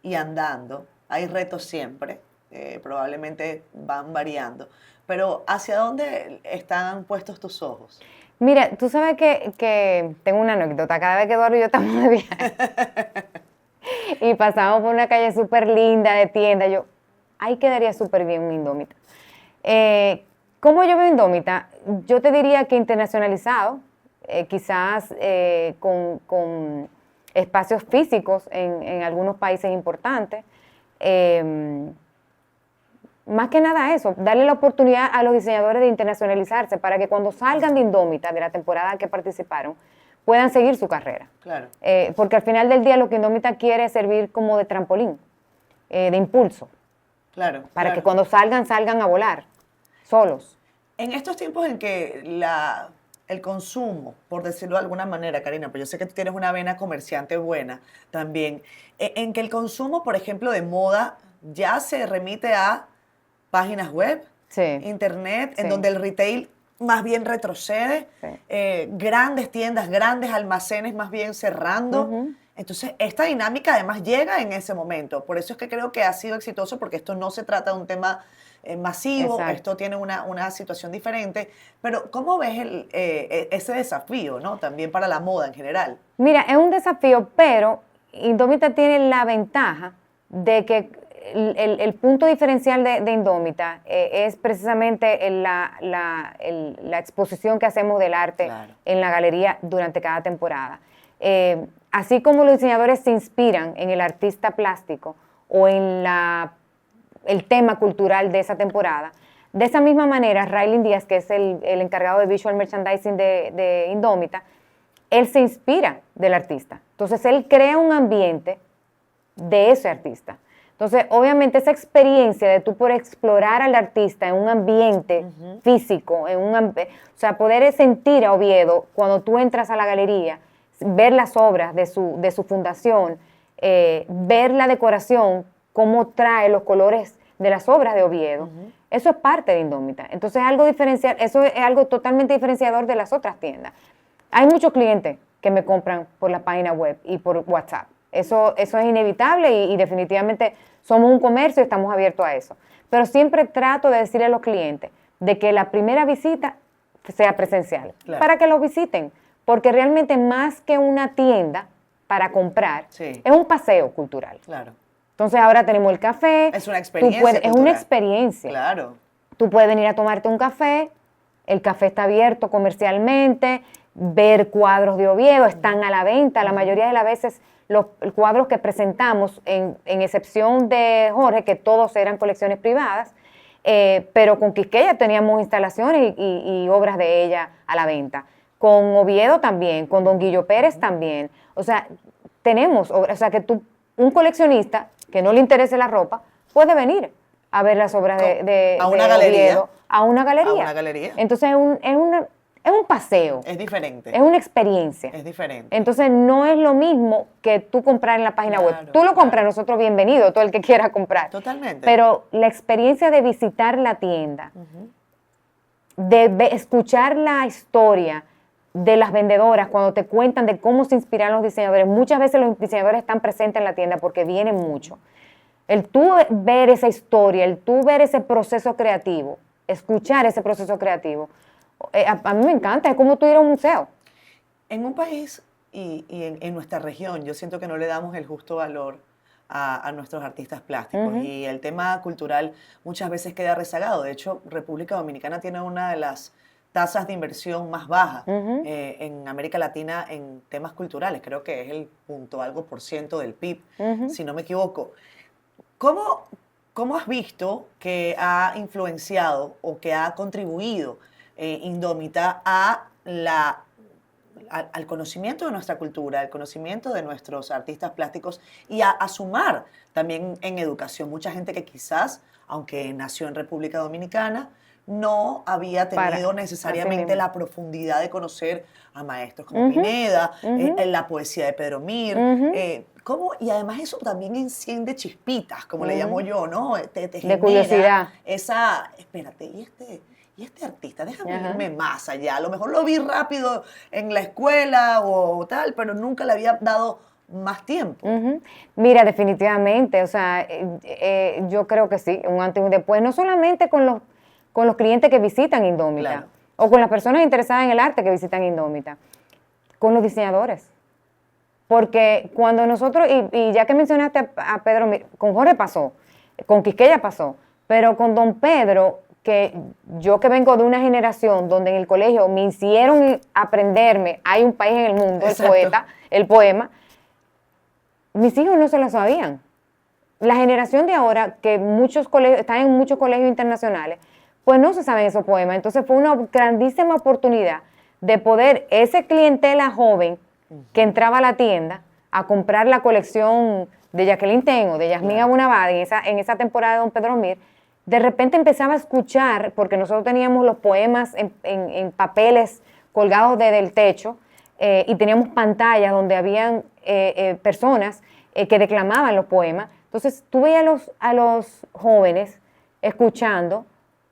y andando, hay retos siempre, probablemente van variando, pero ¿hacia dónde están puestos tus ojos? Mira, tú sabes que tengo una anécdota. Cada vez que Eduardo y yo estamos de viaje, y pasamos por una calle súper linda de tienda. Yo, ahí quedaría súper bien un Indómita. ¿Cómo yo veo Indómita? Yo te diría que internacionalizado, quizás con espacios físicos en algunos países importantes. Más que nada eso, darle la oportunidad a los diseñadores de internacionalizarse para que cuando salgan de Indómita, de la temporada que participaron, puedan seguir su carrera. Claro. Porque al final del día lo que Indómita quiere es servir como de trampolín, de impulso. Claro. Para que cuando salgan a volar, solos. En estos tiempos en que el consumo, por decirlo de alguna manera, Karina, pero yo sé que tú tienes una vena comerciante buena también, en que el consumo, por ejemplo, de moda ya se remite a páginas web, internet, en donde el retail más bien retrocede, grandes tiendas, grandes almacenes más bien cerrando. Entonces, esta dinámica además llega en ese momento. Por eso es que creo que ha sido exitoso, porque esto no se trata de un tema masivo, Exacto. esto tiene una situación diferente. Pero, ¿cómo ves ese desafío, ¿no? También para la moda en general? Mira, es un desafío, pero Indómita tiene la ventaja de que el punto diferencial de Indómita es precisamente la exposición que hacemos del arte en la galería durante cada temporada. Así como los diseñadores se inspiran en el artista plástico o en el tema cultural de esa temporada, de esa misma manera, Raylin Díaz, que es el encargado de Visual Merchandising de Indómita, él se inspira del artista. Entonces, él crea un ambiente de ese artista. Entonces, obviamente, esa experiencia de tú por explorar al artista en un ambiente físico, o sea, poder sentir a Oviedo cuando tú entras a la galería, ver las obras de su fundación, ver la decoración, cómo trae los colores de las obras de Oviedo, eso es parte de Indómita. Entonces, algo diferencial, eso es algo totalmente diferenciador de las otras tiendas. Hay muchos clientes que me compran por la página web y por WhatsApp. Eso es inevitable y definitivamente somos un comercio y estamos abiertos a eso. Pero siempre trato de decirle a los clientes de que la primera visita sea presencial, para que lo visiten, porque realmente más que una tienda para comprar, es un paseo cultural. Claro. Entonces ahora tenemos el café. Es una experiencia. Es una experiencia. Claro. Tú puedes venir a tomarte un café, el café está abierto comercialmente, ver cuadros de Oviedo, están a la venta. La mayoría de las veces los cuadros que presentamos, en excepción de Jorge, que todos eran colecciones privadas, pero con Quisqueya teníamos instalaciones y obras de ella a la venta. Con Oviedo también, con Don Guillo Pérez también. O sea, tenemos, o sea, que un coleccionista que no le interese la ropa puede venir a ver las obras de Oviedo a una galería. A una galería. Entonces es un paseo. Es diferente. Es una experiencia. Es diferente. Entonces no es lo mismo que tú comprar en la página web. Tú lo compras, nosotros bienvenido, todo el que quiera comprar. Totalmente. Pero la experiencia de visitar la tienda, de escuchar la historia de las vendedoras cuando te cuentan de cómo se inspiraron los diseñadores. Muchas veces los diseñadores están presentes en la tienda porque vienen mucho. El tú ver esa historia, el tú ver ese proceso creativo, escuchar ese proceso creativo, a mí me encanta, es como tú ir a un museo. En un país y en nuestra región, yo siento que no le damos el justo valor a nuestros artistas plásticos y el tema cultural muchas veces queda rezagado. De hecho, República Dominicana tiene una de las tasas de inversión más bajas en América Latina en temas culturales. Creo que es el algo por ciento del PIB, si no me equivoco. ¿Cómo has visto que ha influenciado o que ha contribuido Indómita al conocimiento de nuestra cultura, al conocimiento de nuestros artistas plásticos y a sumar también en educación? Mucha gente que quizás, aunque nació en República Dominicana, no había tenido necesariamente la profundidad de conocer a maestros como Pineda, la poesía de Pedro Mir. Y además eso también enciende chispitas, como le llamo yo, ¿no? Te de curiosidad. Espérate, ¿y este artista? Déjame irme más allá. A lo mejor lo vi rápido en la escuela o tal, pero nunca le había dado más tiempo. Mira, definitivamente, o sea, yo creo que sí, un antes y un después, no solamente con los clientes que visitan Indómita, o con las personas interesadas en el arte que visitan Indómita, con los diseñadores. porque cuando nosotros, y ya que mencionaste a Pedro, con Jorge pasó, con Quisqueya pasó, pero con don Pedro, que yo que vengo de una generación donde en el colegio me hicieron aprenderme, hay un país en el mundo, el poema, mis hijos no se lo sabían. La generación de ahora, que muchos colegios, están en muchos colegios internacionales, pues no se saben esos poemas. Entonces fue una grandísima oportunidad de poder, ese clientela joven que entraba a la tienda a comprar la colección de Jacqueline Tengo, de Yasmín Abunabad, en esa temporada de don Pedro Mir, de repente empezaba a escuchar, porque nosotros teníamos los poemas en papeles colgados desde el techo, y teníamos pantallas donde habían personas que declamaban los poemas. Entonces tú veías a los jóvenes escuchando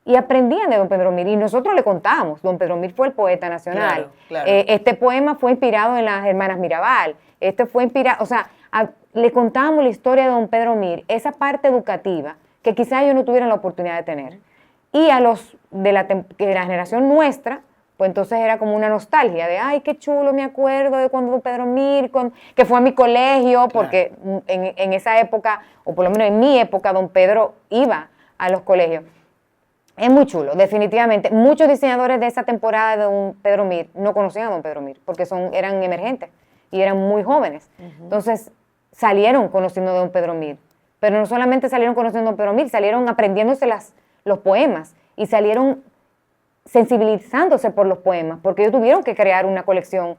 y aprendían de don Pedro Mir, y nosotros le contábamos, don Pedro Mir fue el poeta nacional, claro. Este poema fue inspirado en las hermanas Mirabal, fue inspirado, o sea, le contábamos la historia de don Pedro Mir, esa parte educativa que quizás ellos no tuvieran la oportunidad de tener. Y a los de la generación nuestra, pues entonces era como una nostalgia de, ay, qué chulo, me acuerdo de cuando don Pedro Mir, que fue a mi colegio, porque en esa época, o por lo menos en mi época, don Pedro iba a los colegios. Es muy chulo, definitivamente. Muchos diseñadores de esa temporada de don Pedro Mir no conocían a don Pedro Mir, porque eran emergentes y eran muy jóvenes. Entonces, salieron conociendo a don Pedro Mir. Pero no solamente salieron conociendo a don Pedro Mir, salieron aprendiéndose los poemas y salieron sensibilizándose por los poemas, porque ellos tuvieron que crear una colección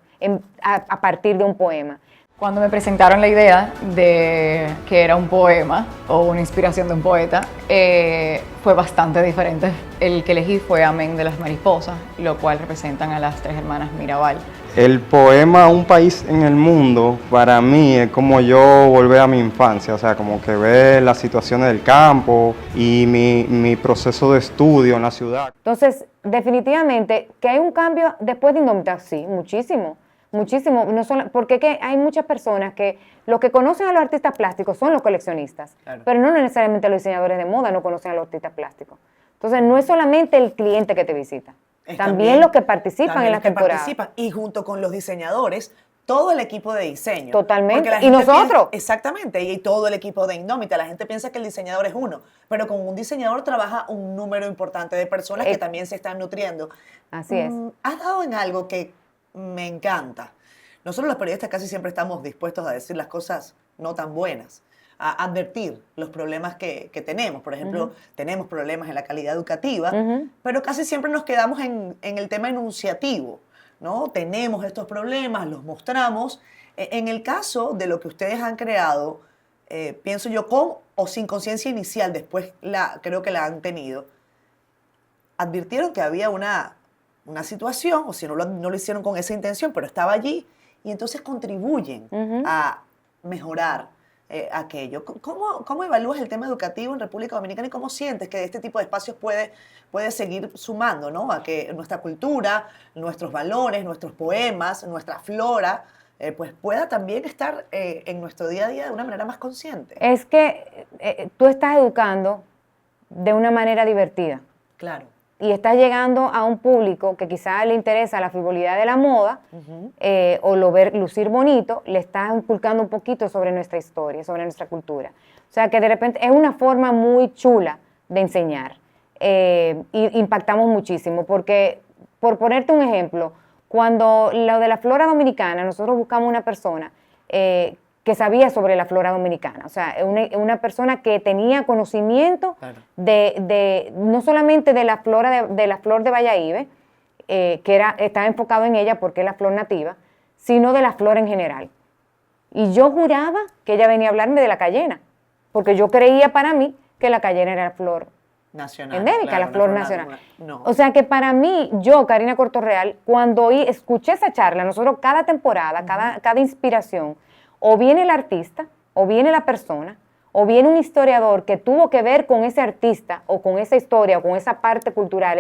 a partir de un poema. Cuando me presentaron la idea de que era un poema o una inspiración de un poeta, fue bastante diferente. El que elegí fue Amén de las Mariposas, lo cual representan a las tres hermanas Mirabal. El poema Un país en el mundo, para mí es como yo volver a mi infancia, o sea, como que ver las situaciones del campo y mi proceso de estudio en la ciudad. Entonces, definitivamente, que hay un cambio después de Indómita, sí, muchísimo. Muchísimo, no solo, porque hay muchas personas que los que conocen a los artistas plásticos son los coleccionistas, pero no necesariamente los diseñadores de moda no conocen a los artistas plásticos. Entonces, no es solamente el cliente que te visita, también los que participan en la temporada. Y junto con los diseñadores, todo el equipo de diseño. Totalmente, y nosotros. Exactamente, y todo el equipo de Indómita. La gente piensa que el diseñador es uno, pero con un diseñador trabaja un número importante de personas que también se están nutriendo. Así es. Has dado en algo que me encanta. Nosotros los periodistas casi siempre estamos dispuestos a decir las cosas no tan buenas, a advertir los problemas que tenemos. Por ejemplo, tenemos problemas en la calidad educativa, pero casi siempre nos quedamos en el tema enunciativo, ¿no? Tenemos estos problemas, los mostramos. En el caso de lo que ustedes han creado, pienso yo, con o sin conciencia inicial, después creo que la han tenido, advirtieron que había una situación, o si no lo hicieron con esa intención, pero estaba allí, y entonces contribuyen a mejorar aquello. ¿Cómo evalúas el tema educativo en República Dominicana y cómo sientes que este tipo de espacios puede seguir sumando, ¿no? A que nuestra cultura, nuestros valores, nuestros poemas, nuestra flora, pues pueda también estar en nuestro día a día de una manera más consciente? Es que tú estás educando de una manera divertida. Claro. Y estás llegando a un público que quizás le interesa la frivolidad de la moda o lucir bonito, le estás inculcando un poquito sobre nuestra historia, sobre nuestra cultura. O sea que de repente es una forma muy chula de enseñar. Y impactamos muchísimo porque, por ponerte un ejemplo, cuando lo de la flora dominicana, nosotros buscamos una persona que sabía sobre la flora dominicana, o sea, una persona que tenía conocimiento de no solamente de la flora de la flor de Bayahibe, que estaba enfocado en ella porque es la flor nativa, sino de la flora en general. Y yo juraba que ella venía a hablarme de la cayena, porque yo creía para mí que la cayena era la flor nacional, endémica, claro, la flor nacional. No. O sea que para mí, yo, Karina Cortorreal, cuando escuché esa charla, nosotros cada temporada, cada inspiración, o viene el artista, o viene la persona, o viene un historiador que tuvo que ver con ese artista, o con esa historia, o con esa parte cultural.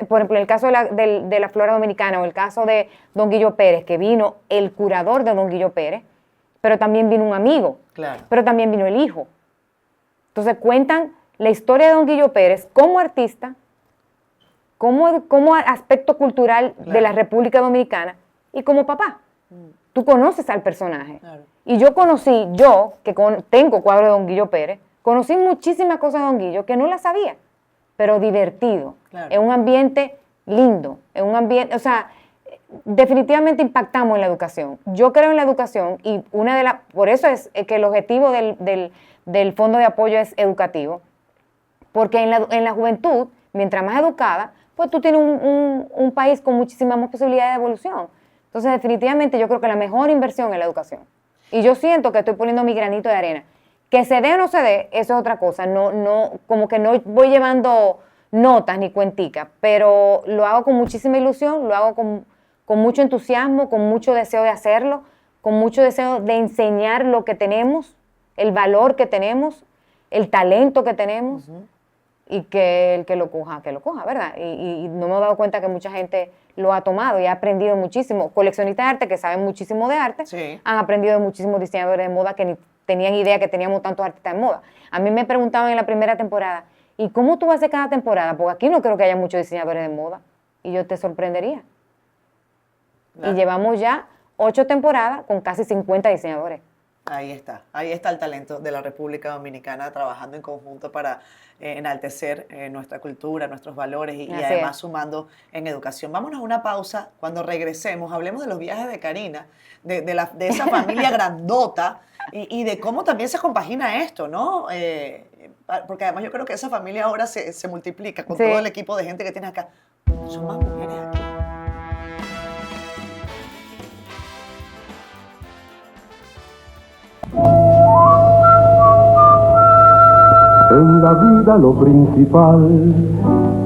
Por ejemplo, en el caso de la flora dominicana, o el caso de don Guillo Pérez, que vino el curador de don Guillo Pérez, pero también vino un amigo, pero también vino el hijo. Entonces cuentan la historia de don Guillo Pérez como artista, como aspecto cultural de la República Dominicana, y como papá. tú conoces al personaje. Claro. Y que tengo cuadro de Don Guillo Pérez, conocí muchísimas cosas de Don Guillo que no las sabía, pero divertido, Claro. en un ambiente lindo, en un ambiente, o sea, definitivamente impactamos en la educación. Yo creo en la educación y por eso es que el objetivo del Fondo de Apoyo es educativo, porque en la juventud, mientras más educada, pues tú tienes un país con muchísimas más posibilidades de evolución. Entonces, definitivamente yo creo que la mejor inversión es la educación. Y yo siento que estoy poniendo mi granito de arena. Que se dé o no se dé, eso es otra cosa. Como que no voy llevando notas ni cuenticas, pero lo hago con muchísima ilusión, lo hago con mucho entusiasmo, con mucho deseo de hacerlo, con mucho deseo de enseñar lo que tenemos, el valor que tenemos, el talento que tenemos, y que el que lo coja, ¿verdad? Y no me he dado cuenta que mucha gente lo ha tomado y ha aprendido muchísimo. Coleccionistas de arte que saben muchísimo de arte, Sí. han aprendido de muchísimos diseñadores de moda que ni tenían idea que teníamos tantos artistas de moda. A mí me preguntaban en la primera temporada, ¿y cómo tú vas a hacer cada temporada? Porque aquí no creo que haya muchos diseñadores de moda. Y yo te sorprendería. Claro. Y llevamos ya 8 temporadas con casi 50 diseñadores. Ahí está el talento de la República Dominicana trabajando en conjunto para enaltecer nuestra cultura, nuestros valores y Así además es. sumando en educación. Vámonos a una pausa. Cuando regresemos, hablemos de los viajes de Karina, de esa familia grandota y de cómo también se compagina esto, ¿no? Porque además yo creo que esa familia ahora se multiplica con Sí. todo el equipo de gente que tiene acá. Son más mujeres aquí. En la vida lo principal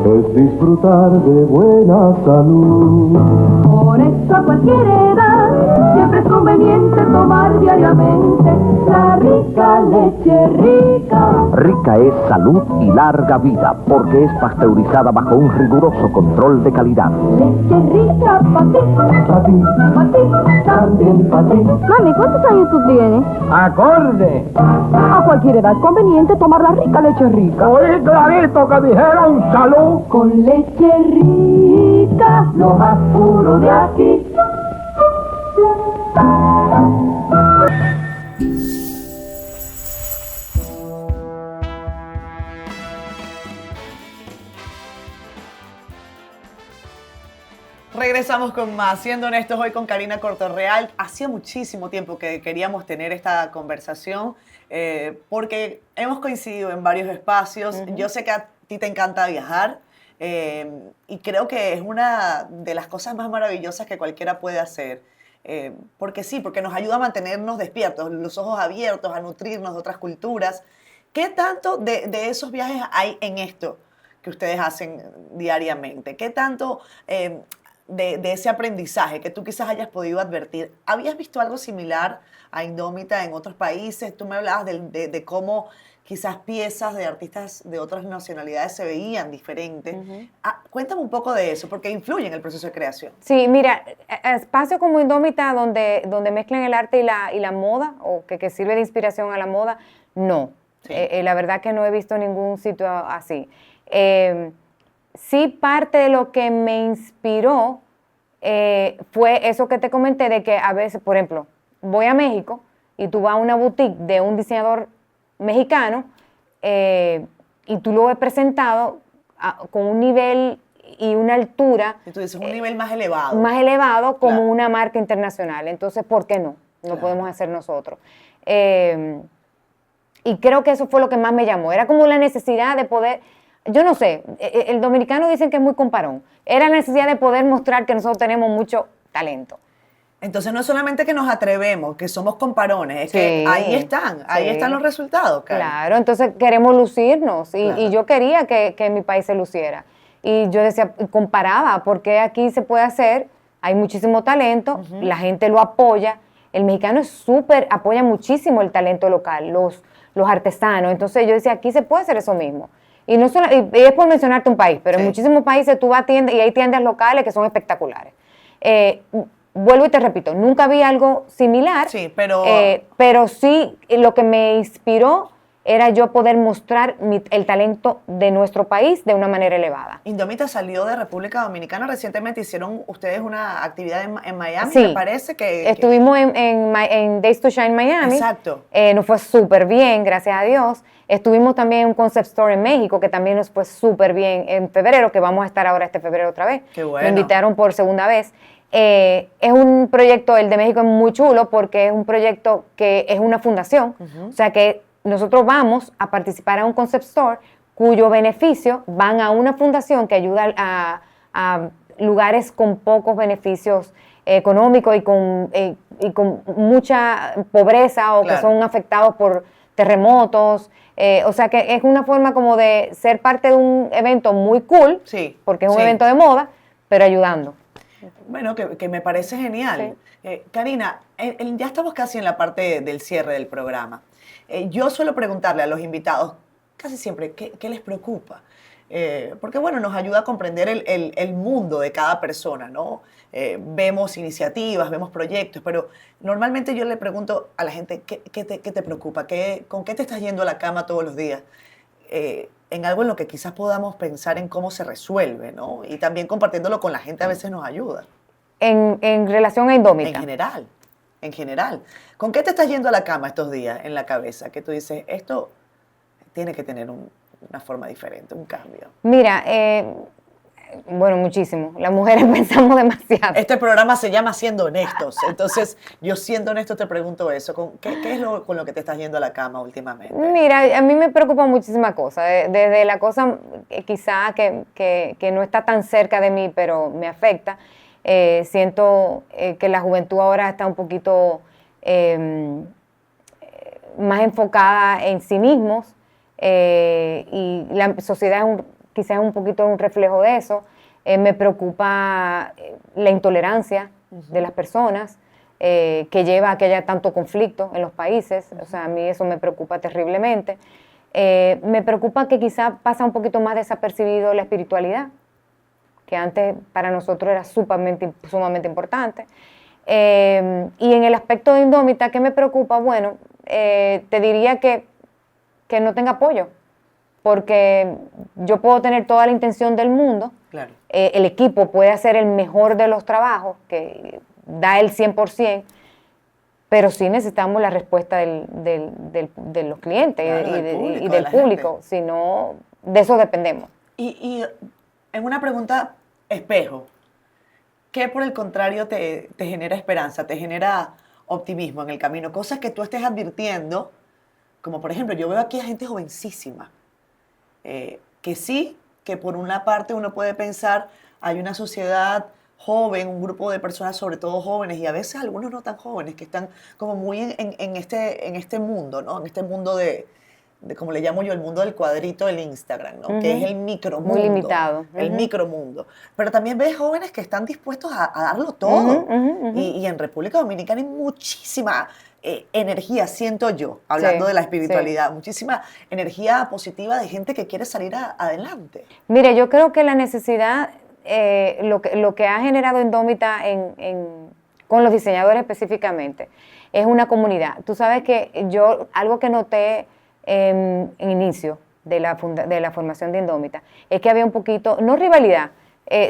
es disfrutar de buena salud. Por eso a cualquier edad siempre es conveniente tomar diariamente la rica leche rica. Rica es salud y larga vida, porque es pasteurizada bajo un riguroso control de calidad. Leche rica para ti, también para ti. Mami, ¿cuántos años tú tienes? ¡Acorde! A cualquier edad es conveniente tomar la rica leche rica. Oí clarito que dijeron salud. Con leche rica, lo más puro de aquí. Regresamos con más, siendo honestos, hoy con Karina Cortorreal. Hacía muchísimo tiempo que queríamos tener esta conversación porque hemos coincidido en varios espacios. Yo sé que a ti te encanta viajar y creo que es una de las cosas más maravillosas que cualquiera puede hacer. Porque sí, porque nos ayuda a mantenernos despiertos, los ojos abiertos, a nutrirnos de otras culturas. ¿Qué tanto de esos viajes hay en esto que ustedes hacen diariamente? ¿Qué tanto de ese aprendizaje que tú quizás hayas podido advertir? ¿Habías visto algo similar a Indómita en otros países? Tú me hablabas de cómo quizás piezas de artistas de otras nacionalidades se veían diferentes. Cuéntame un poco de eso, porque influye en el proceso de creación. Sí, mira, espacios como Indómita donde mezclan el arte y la moda, o que sirve de inspiración a la moda, no. Sí. La verdad que no he visto ningún sitio así. Sí, parte de lo que me inspiró fue eso que te comenté, de que a veces, por ejemplo, voy a México y tú vas a una boutique de un diseñador mexicano y tú lo ves presentado con un nivel y una altura. Y tú dices, un nivel más elevado. Más elevado como Claro. una marca internacional. Entonces, ¿por qué no? Lo Claro. podemos hacer nosotros. Y creo que eso fue lo que más me llamó. Era como la necesidad de poder, yo no sé, el dominicano dicen que es muy comparón. Era la necesidad de poder mostrar que nosotros tenemos mucho talento. Entonces no es solamente que nos atrevemos, que somos comparones, es Sí, que ahí están los resultados, Karen. Claro, entonces queremos lucirnos Claro. y yo quería que mi país se luciera. Y yo decía, comparaba, porque aquí se puede hacer, hay muchísimo talento, la gente lo apoya, el mexicano es apoya muchísimo el talento local, los artesanos. Entonces yo decía, aquí se puede hacer eso mismo. Y no solo, y es por mencionarte un país, pero Sí. en muchísimos países tú vas a tiendas y hay tiendas locales que son espectaculares. Vuelvo y te repito, nunca vi algo similar, Sí, pero sí lo que me inspiró era yo poder mostrar el talento de nuestro país de una manera elevada. Indomita salió de República Dominicana recientemente, hicieron ustedes una actividad en Miami, Sí, me parece que... estuvimos en Days to Shine Miami. Exacto. Nos fue súper bien, gracias a Dios. Estuvimos también en un concept store en México, que también nos fue súper bien en febrero, que vamos a estar ahora este febrero otra vez. Qué bueno. Me invitaron por segunda vez. Es un proyecto, el de México es muy chulo porque es un proyecto que es una fundación, o sea que nosotros vamos a participar en un concept store cuyo beneficio van a una fundación que ayuda a lugares con pocos beneficios económicos y con mucha pobreza o que son afectados por terremotos. O sea que es una forma como de ser parte de un evento muy cool, porque es un evento de moda, pero ayudando. Bueno, que me parece genial. Karina, ya estamos casi en la parte del cierre del programa. Yo suelo preguntarle a los invitados casi siempre qué les preocupa. Porque, bueno, nos ayuda a comprender el mundo de cada persona, ¿no? Vemos iniciativas, vemos proyectos, pero normalmente yo le pregunto a la gente, ¿qué te preocupa? ¿Con qué te estás yendo a la cama todos los días? En algo en lo que quizás podamos pensar en cómo se resuelve, ¿no? Y también compartiéndolo con la gente a veces nos ayuda. En relación a Indómita. En general. ¿Con qué te estás yendo a la cama estos días en la cabeza? Que tú dices, esto tiene que tener una forma diferente, un cambio. Mira, bueno, muchísimo. Las mujeres pensamos demasiado. Este programa se llama Siendo Honestos. Entonces, yo siendo honesto te pregunto eso. ¿Qué es con lo que te estás yendo a la cama últimamente? Mira, a mí me preocupan muchísimas cosas. Desde la cosa quizá que no está tan cerca de mí, pero me afecta. Siento que la juventud ahora está un poquito más enfocada en sí mismos y la sociedad quizás es un poquito un reflejo de eso. Me preocupa la intolerancia de las personas que lleva a que haya tanto conflicto en los países. O sea, a mí eso me preocupa terriblemente. Me preocupa que quizás pasa un poquito más desapercibido la espiritualidad, que antes para nosotros era sumamente importante. Y en el aspecto de Indómita, ¿qué me preocupa? Bueno, te diría que no tenga apoyo, porque yo puedo tener toda la intención del mundo, claro. El equipo puede hacer el mejor de los trabajos, que da el 100%, pero sí necesitamos la respuesta de los clientes, claro, y del público, si no, de eso dependemos. Y en una pregunta espejo, ¿qué por el contrario te genera esperanza, te genera optimismo en el camino? Cosas que tú estés advirtiendo, como por ejemplo, yo veo aquí a gente jovencísima, que sí, que por una parte uno puede pensar, hay una sociedad joven, un grupo de personas, sobre todo jóvenes, y a veces algunos no tan jóvenes, que están como muy en este mundo, ¿no? En este mundo de como le llamo yo, el mundo del cuadrito del Instagram, ¿no? Que es el micromundo. Muy limitado. El micromundo. Pero también ves jóvenes que están dispuestos a darlo todo. Y en República Dominicana hay muchísima energía, siento yo, hablando de la espiritualidad, muchísima energía positiva de gente que quiere salir adelante. Mire, yo creo que la necesidad, lo que ha generado Indómita con los diseñadores específicamente, es una comunidad. Tú sabes que algo que noté en inicio de la formación de Indómita, es que había un poquito, no rivalidad,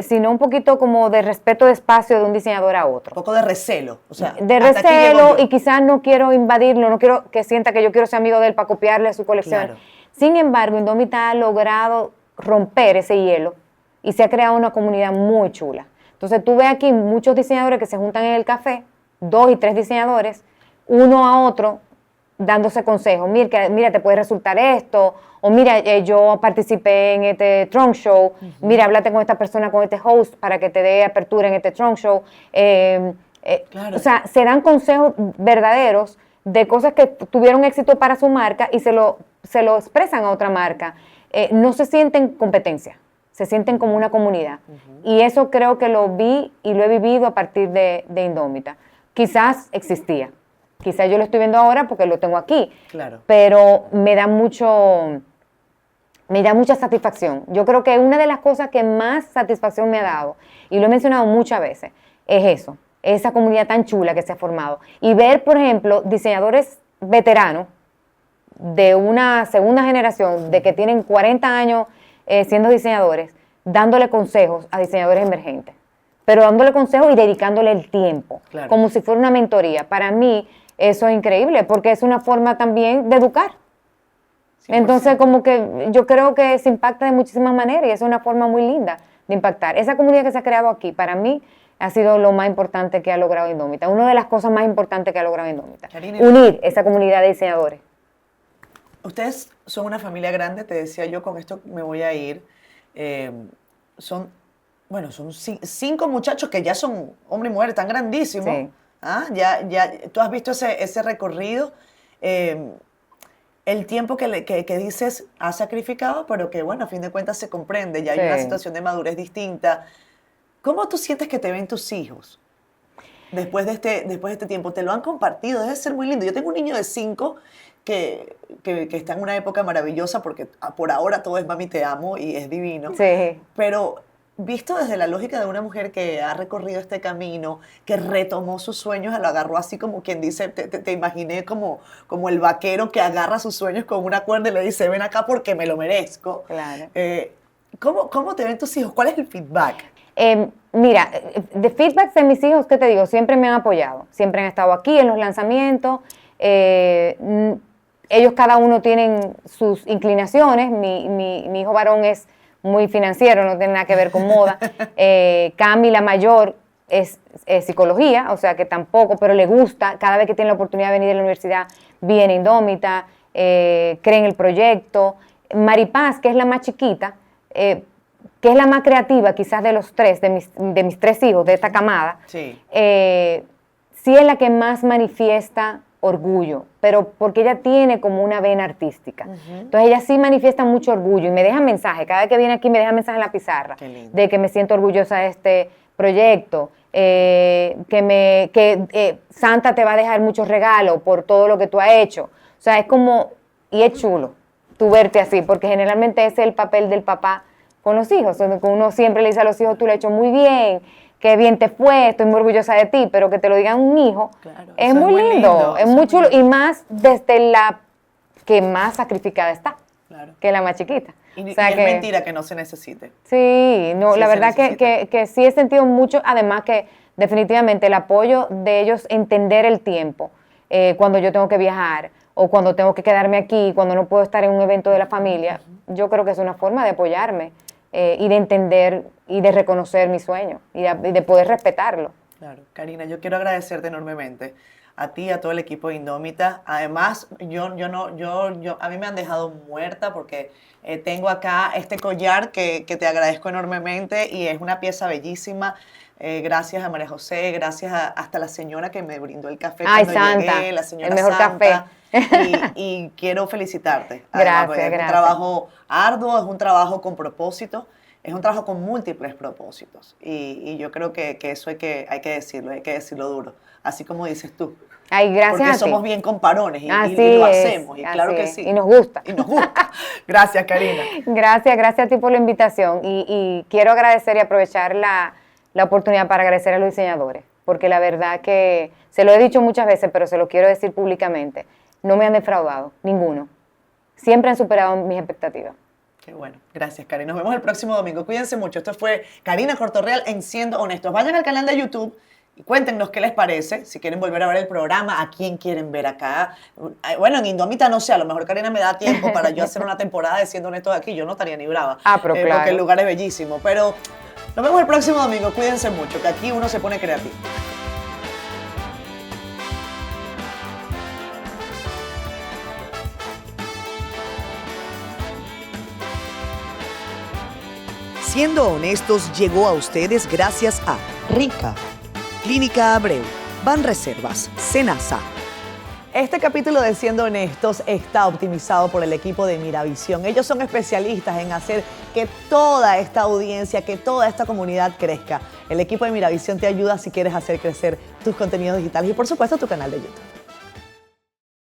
sino un poquito como de respeto de espacio de un diseñador a otro. Un poco de recelo. O sea, de recelo, y quizás no quiero invadirlo, no quiero que sienta que yo quiero ser amigo de él para copiarle su colección. Claro. Sin embargo, Indómita ha logrado romper ese hielo y se ha creado una comunidad muy chula. Entonces tú ves aquí muchos diseñadores que se juntan en el café, 2 y 3 diseñadores, uno a otro, dándose consejos. Mira, te puede resultar esto, o mira, yo participé en este trunk show, mira, háblate con esta persona, con este host, para que te dé apertura en este trunk show. Claro. O sea, se dan consejos verdaderos de cosas que tuvieron éxito para su marca y se lo expresan a otra marca. No se sienten competencia, se sienten como una comunidad. Y eso creo que lo vi y lo he vivido a partir de Indómita. Quizás existía. Quizás yo lo estoy viendo ahora porque lo tengo aquí, claro. Pero me da mucha satisfacción. Yo creo que una de las cosas que más satisfacción me ha dado, y lo he mencionado muchas veces, es eso, esa comunidad tan chula que se ha formado. Y ver, por ejemplo, diseñadores veteranos, de una segunda generación, de que tienen 40 años siendo diseñadores, dándole consejos a diseñadores emergentes, pero dándole consejos y dedicándole el tiempo, como si fuera una mentoría. Para mí eso es increíble, porque es una forma también de educar. 100%. Entonces, como que yo creo que se impacta de muchísimas maneras y es una forma muy linda de impactar. Esa comunidad que se ha creado aquí, para mí, ha sido lo más importante que ha logrado Indómita. Una de las cosas más importantes que ha logrado Indómita. Unir esa comunidad de diseñadores. Ustedes son una familia grande, te decía yo, con esto me voy a ir. Son 5 muchachos que ya son hombre y mujer, están grandísimos. Sí. ¿Ah? Ya, tú has visto ese recorrido. El tiempo que dices ha sacrificado, pero que, bueno, a fin de cuentas se comprende. Ya hay una situación de madurez distinta. ¿Cómo tú sientes que te ven tus hijos después de este tiempo? ¿Te lo han compartido? Debe ser muy lindo. Yo tengo un niño de 5 que está en una época maravillosa porque por ahora todo es mami te amo y es divino. Sí. Pero visto desde la lógica de una mujer que ha recorrido este camino, que retomó sus sueños, lo agarró así como quien dice, te imaginé como el vaquero que agarra sus sueños con una cuerda y le dice, ven acá porque me lo merezco. Claro. ¿Cómo te ven tus hijos? ¿Cuál es el feedback? Mira, de feedback de mis hijos, ¿qué te digo? Siempre me han apoyado, siempre han estado aquí en los lanzamientos. Ellos cada uno tienen sus inclinaciones. Mi hijo varón es muy financiero, no tiene nada que ver con moda. Cami, la mayor, es psicología, o sea que tampoco, pero le gusta. Cada vez que tiene la oportunidad de venir a la universidad, viene Indómita, cree en el proyecto. Maripaz, que es la más chiquita, que es la más creativa quizás de los tres, de mis 3 hijos, de esta camada, sí es la que más manifiesta orgullo, pero porque ella tiene como una vena artística. Entonces ella sí manifiesta mucho orgullo y me deja mensaje, cada vez que viene aquí me deja mensaje en la pizarra de que me siento orgullosa de este proyecto, que Santa te va a dejar muchos regalos por todo lo que tú has hecho. O sea, es como, y es chulo tú verte así, porque generalmente ese es el papel del papá con los hijos, donde uno siempre le dice a los hijos, tú lo has hecho muy bien, qué bien te fue, estoy muy orgullosa de ti, pero que te lo digan un hijo, claro, es muy lindo, es muy chulo, y más desde la que más sacrificada está, claro, que la más chiquita. Y, o sea, es mentira que no se necesite. Sí, no, sí, la verdad que sí he sentido mucho, además que definitivamente el apoyo de ellos, entender el tiempo, cuando yo tengo que viajar, o cuando tengo que quedarme aquí, cuando no puedo estar en un evento de la familia, yo creo que es una forma de apoyarme y de entender y de reconocer mi sueño y de poder respetarlo. Claro, Karina, yo quiero agradecerte enormemente a ti y a todo el equipo de Indómita. Además, a mí me han dejado muerta porque tengo acá este collar que te agradezco enormemente y es una pieza bellísima. Gracias a María José, gracias hasta la señora que me brindó el café cuando llegué, la señora el mejor Santa. Café. Y quiero felicitarte. Gracias, es un trabajo arduo, es un trabajo con propósito, es un trabajo con múltiples propósitos. Y yo creo que eso hay que decirlo duro, así como dices tú. Ay, gracias porque a ti. Somos bien comparones y lo hacemos, y claro que sí. Y nos gusta. Y nos gusta. Gracias, Karina. Gracias a ti por la invitación. Y quiero agradecer y aprovechar la oportunidad para agradecer a los diseñadores, porque la verdad que, se lo he dicho muchas veces, pero se lo quiero decir públicamente, no me han defraudado, ninguno. Siempre han superado mis expectativas. Qué bueno. Gracias, Karina. Nos vemos el próximo domingo. Cuídense mucho. Esto fue Karina Cortorreal en Siendo Honestos. Vayan al canal de YouTube y cuéntenos qué les parece, si quieren volver a ver el programa, a quién quieren ver acá. Bueno, en Indómita no sé, a lo mejor Karina me da tiempo para yo hacer una temporada de Siendo Honestos aquí, yo no estaría ni brava. Pero claro. Porque el lugar es bellísimo. Pero nos vemos el próximo domingo. Cuídense mucho, que aquí uno se pone creativo. Siendo Honestos llegó a ustedes gracias a Rica, Clínica Abreu, Banreservas, Senasa. Este capítulo de Siendo Honestos está optimizado por el equipo de Miravisión. Ellos son especialistas en hacer que toda esta audiencia, que toda esta comunidad crezca. El equipo de Miravisión te ayuda si quieres hacer crecer tus contenidos digitales y, por supuesto, tu canal de YouTube.